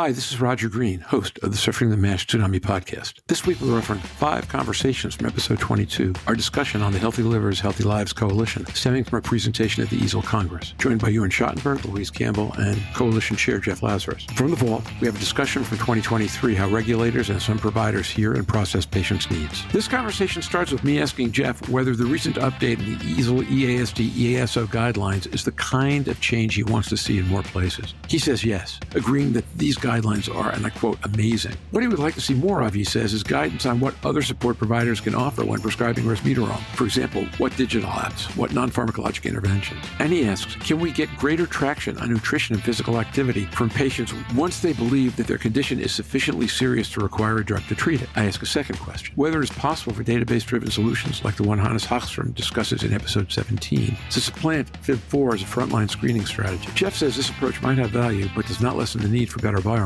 Hi, this is Roger Green, host of the Surfing the MASH Tsunami podcast. This week we're offering 5 conversations from episode 22, our discussion on the Healthy Livers, Healthy Lives Coalition, stemming from a presentation at the EASL Congress, joined by Jörn Schattenberg, Louise Campbell, and Coalition Chair Jeff Lazarus. From the vault, we have a discussion from 2023, how regulators and some providers hear and process patients' needs. This conversation starts with me asking Jeff whether the recent update in the EASL, EASD, EASO guidelines is the kind of change he wants to see in more places. He says yes, agreeing that these guidelines are, and I quote, amazing. What he would like to see more of, he says, is guidance on what other support providers can offer when prescribing resmetirom. For example, what digital apps, what non-pharmacologic interventions. And he asks, can we get greater traction on nutrition and physical activity from patients once they believe that their condition is sufficiently serious to require a drug to treat it? I ask a second question, whether it is possible for database-driven solutions like the one Hannes Hagstrom discusses in episode 17 to supplant FIB4 as a frontline screening strategy. Jeff says this approach might have value, but does not lessen the need for better biomarkers.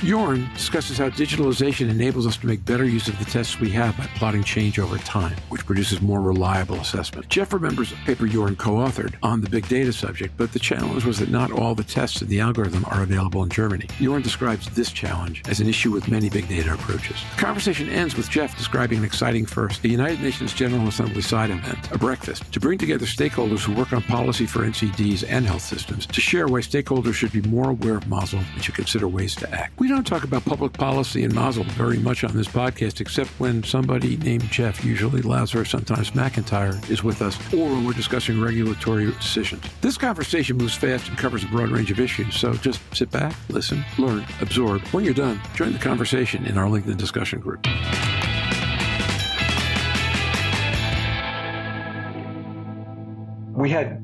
Jörn discusses how digitalization enables us to make better use of the tests we have by plotting change over time, which produces more reliable assessment. Jeff remembers a paper Jörn co-authored on the big data subject, but the challenge was that not all the tests in the algorithm are available in Germany. Jörn describes this challenge as an issue with many big data approaches. The conversation ends with Jeff describing an exciting first, a United Nations General Assembly side event, a breakfast, to bring together stakeholders who work on policy for NCDs and health systems to share why stakeholders should be more aware of MASLD and should consider ways to act. We don't talk about public policy and MASLD very much on this podcast, except when somebody named Jeff, usually Lazarus, sometimes McIntyre, is with us, or when we're discussing regulatory decisions. This conversation moves fast and covers a broad range of issues, so just sit back, listen, learn, absorb. When you're done, join the conversation in our LinkedIn discussion group. We had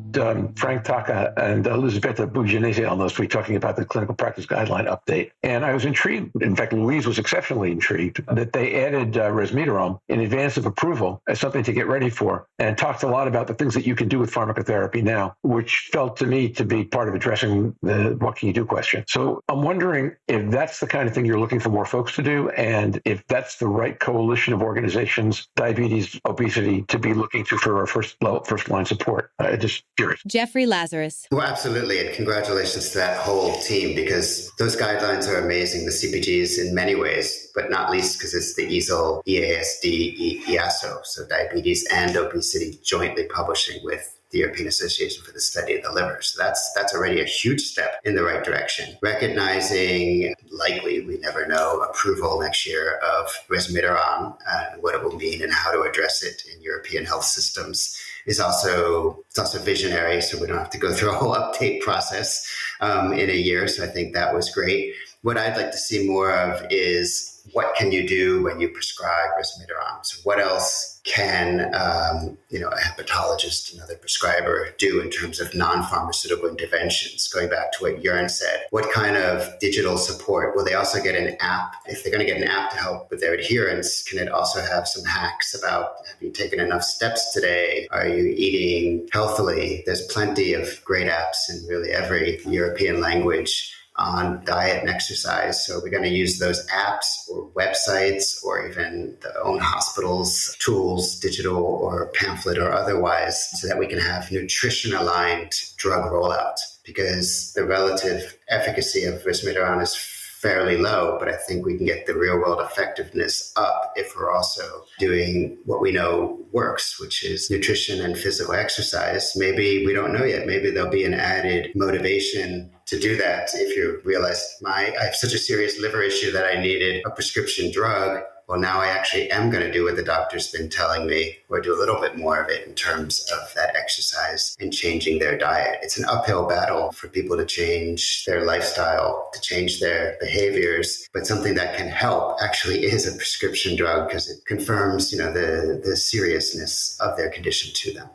Frank Taka and Elisabetta Buginese on last week talking about the clinical practice guideline update. And I was intrigued. In fact, Louise was exceptionally intrigued that they added resmetirom in advance of approval as something to get ready for, and talked a lot about the things that you can do with pharmacotherapy now, which felt to me to be part of addressing the what can you do question. So I'm wondering if that's the kind of thing you're looking for more folks to do, and if that's the right coalition of organizations, diabetes, obesity, to be looking to for our first line support. Just curious. Jeffrey Lazarus. Well, absolutely. And congratulations to that whole team, because those guidelines are amazing. The CPGs in many ways, but not least because it's the EASL, EASD, EASO, so diabetes and obesity jointly publishing with the European Association for the Study of the Liver. So that's already a huge step in the right direction. Recognizing, likely, we never know, approval next year of resmetirom and what it will mean and how to address it in European health systems is also visionary. So we don't have to go through a whole update process in a year. So I think that was great. What I'd like to see more of is what can you do when you prescribe resmetirom? So what else can a hepatologist, another prescriber, do in terms of non-pharmaceutical interventions? Going back to what Jörn said, what kind of digital support? Will they also get an app? If they're going to get an app to help with their adherence, can it also have some hacks about, have you taken enough steps today? Are you eating healthily? There's plenty of great apps in really every European language on diet and exercise. So we're going to use those apps or websites or even the own hospital's tools, digital or pamphlet or otherwise, so that we can have nutrition-aligned drug rollout, because the relative efficacy of resmetirom is fairly low, but I think we can get the real world effectiveness up if we're also doing what we know works, which is nutrition and physical exercise. Maybe we don't know yet. Maybe there'll be an added motivation to do that. If you realize I have such a serious liver issue that I needed a prescription drug, well, now I actually am going to do what the doctor's been telling me, or do a little bit more of it in terms of that exercise and changing their diet. It's an uphill battle for people to change their lifestyle, to change their behaviors, but something that can help actually is a prescription drug, because it confirms, the seriousness of their condition to them.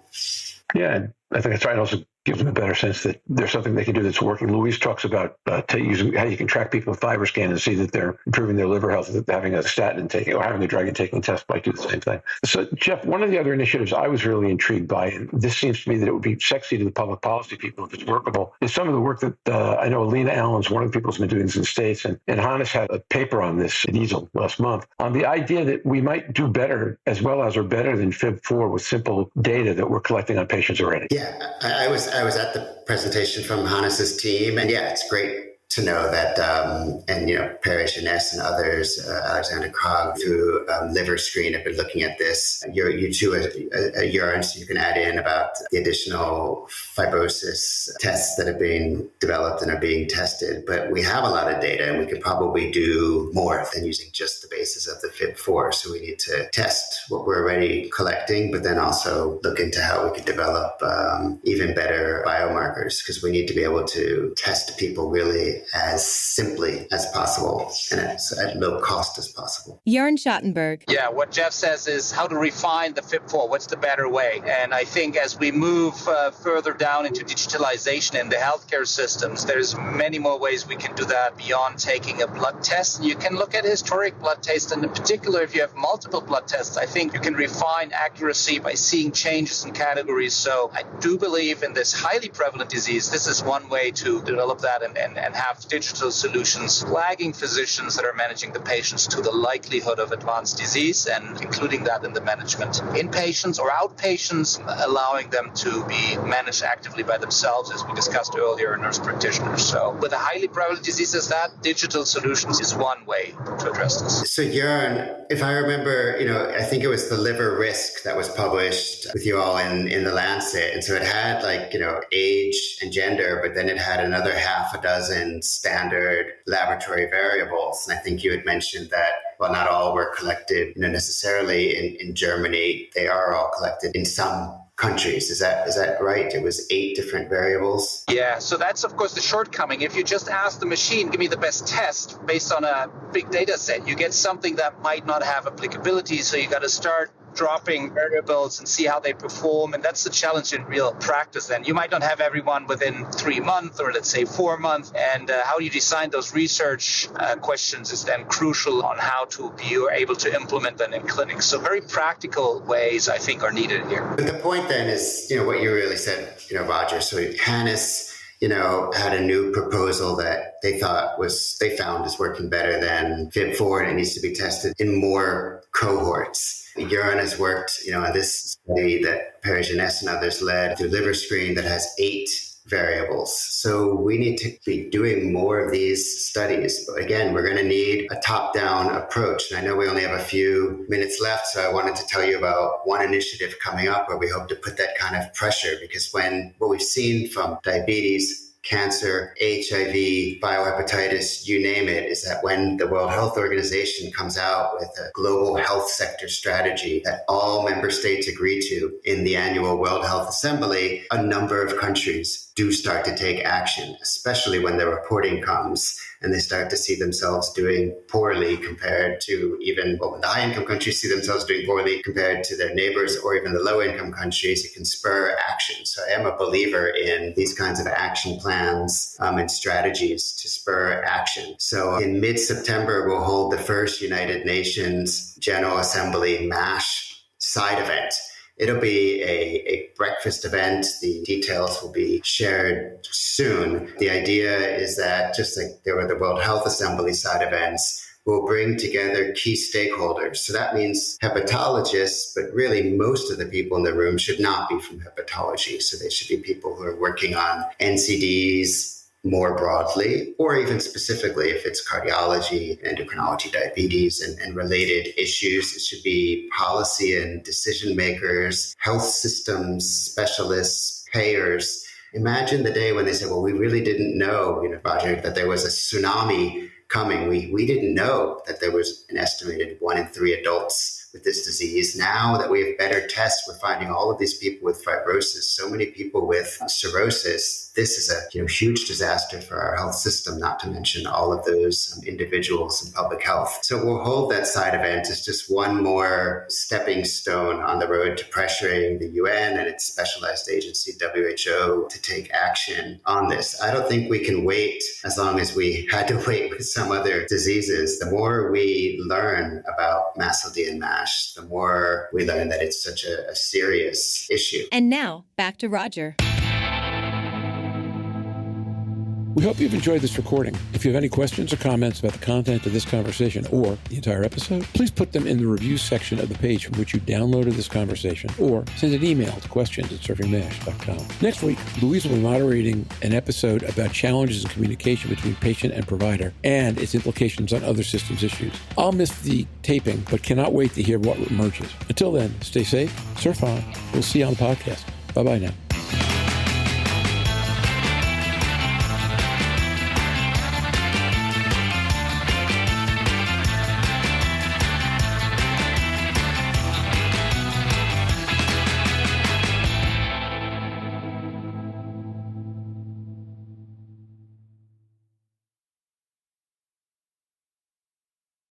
Yeah, I think that's right. Also gives them a better sense that there's something they can do that's working. Louise talks about using how you can track people with FibroScan and see that they're improving their liver health, that having a statin intake or having a drug intaking test might do the same thing. So, Jeff, one of the other initiatives I was really intrigued by, and this seems to me that it would be sexy to the public policy people if it's workable, is some of the work that I know Alina Allen's one of the people who's been doing this in the States, and Hannes had a paper on this at EASL last month, on the idea that we might do better as well as or better than FIB4 with simple data that we're collecting on patients already. Yeah, I was at the presentation from Hannes's team, and yeah, it's great to know that, and Perry Jeunesse and others, Alexander Krog through Liver Screen have been looking at this. You too, Jörn, so you can add in about the additional fibrosis tests that have been developed and are being tested. But we have a lot of data, and we could probably do more than using just the basis of the FIB4. So we need to test what we're already collecting, but then also look into how we could develop even better biomarkers, because we need to be able to test people really as simply as possible and at low cost as possible. Jörn Schattenberg. Yeah, what Jeff says is how to refine the FIB4. What's the better way? And I think as we move further down into digitalization in the healthcare systems, there's many more ways we can do that beyond taking a blood test. You can look at historic blood tests, and in particular, if you have multiple blood tests, I think you can refine accuracy by seeing changes in categories. So I do believe in this highly prevalent disease. This is one way to develop that and have digital solutions flagging physicians that are managing the patients to the likelihood of advanced disease, and including that in the management. Inpatients or outpatients, allowing them to be managed actively by themselves, as we discussed earlier, nurse practitioners. So with a highly prevalent disease as that, digital solutions is one way to address this. So Jörn, if I remember, I think it was the liver risk that was published with you all in the Lancet. And so it had age and gender, but then it had another half a dozen standard laboratory variables. And I think you had mentioned that, well, not all were collected necessarily in Germany. They are all collected in some countries. Is that right? It was 8 different variables. Yeah, so that's of course the shortcoming. If you just ask the machine, give me the best test based on a big data set, you get something that might not have applicability. So you got to start dropping variables and see how they perform. And that's the challenge in real practice then. You might not have everyone within 3 months or let's say 4 months. And how you design those research questions is then crucial on how to be able to implement them in clinics. So very practical ways I think are needed here. But the point then is, what you really said, Roger. So Hannes, had a new proposal that they found is working better than FIB4, and it needs to be tested in more cohorts. Jörn has worked, on this study that Perry Jeunesse and others led through Liver Screen that has 8 variables. So we need to be doing more of these studies. But again, we're going to need a top-down approach. And I know we only have a few minutes left, so I wanted to tell you about one initiative coming up where we hope to put that kind of pressure, because what we've seen from diabetes, cancer, HIV, biohepatitis, you name it, is that when the World Health Organization comes out with a global health sector strategy that all member states agree to in the annual World Health Assembly, a number of countries do start to take action, especially when the reporting comes and they start to see themselves doing poorly compared to when the high-income countries see themselves doing poorly compared to their neighbors or even the low-income countries. It can spur action. So I am a believer in these kinds of action plans and strategies to spur action. So in mid-September, we'll hold the first United Nations General Assembly MASH side event. It'll be a breakfast event. The details will be shared soon. The idea is that just like there were the World Health Assembly side events, we'll bring together key stakeholders. So that means hepatologists, but really most of the people in the room should not be from hepatology. So they should be people who are working on NCDs more broadly, or even specifically if it's cardiology, endocrinology, diabetes, and related issues. It should be policy and decision makers, health systems, specialists, payers. Imagine the day when they said, well, we really didn't know, Roger, that there was a tsunami coming. We didn't know that there was an estimated 1 in 3 adults with this disease. Now that we have better tests, we're finding all of these people with fibrosis, so many people with cirrhosis. This is a huge disaster for our health system, not to mention all of those individuals in public health. So we'll hold that side event as just one more stepping stone on the road to pressuring the UN and its specialized agency, WHO, to take action on this. I don't think we can wait as long as we had to wait with some other diseases. The more we learn about MASLD and MASH, the more we learn that it's such a serious issue. And now, back to Roger. We hope you've enjoyed this recording. If you have any questions or comments about the content of this conversation or the entire episode, please put them in the reviews section of the page from which you downloaded this conversation, or send an email to questions@surfingmash.com. Next week, Louise will be moderating an episode about challenges in communication between patient and provider and its implications on other systems issues. I'll miss the taping, but cannot wait to hear what emerges. Until then, stay safe, surf on. We'll see you on the podcast. Bye-bye now.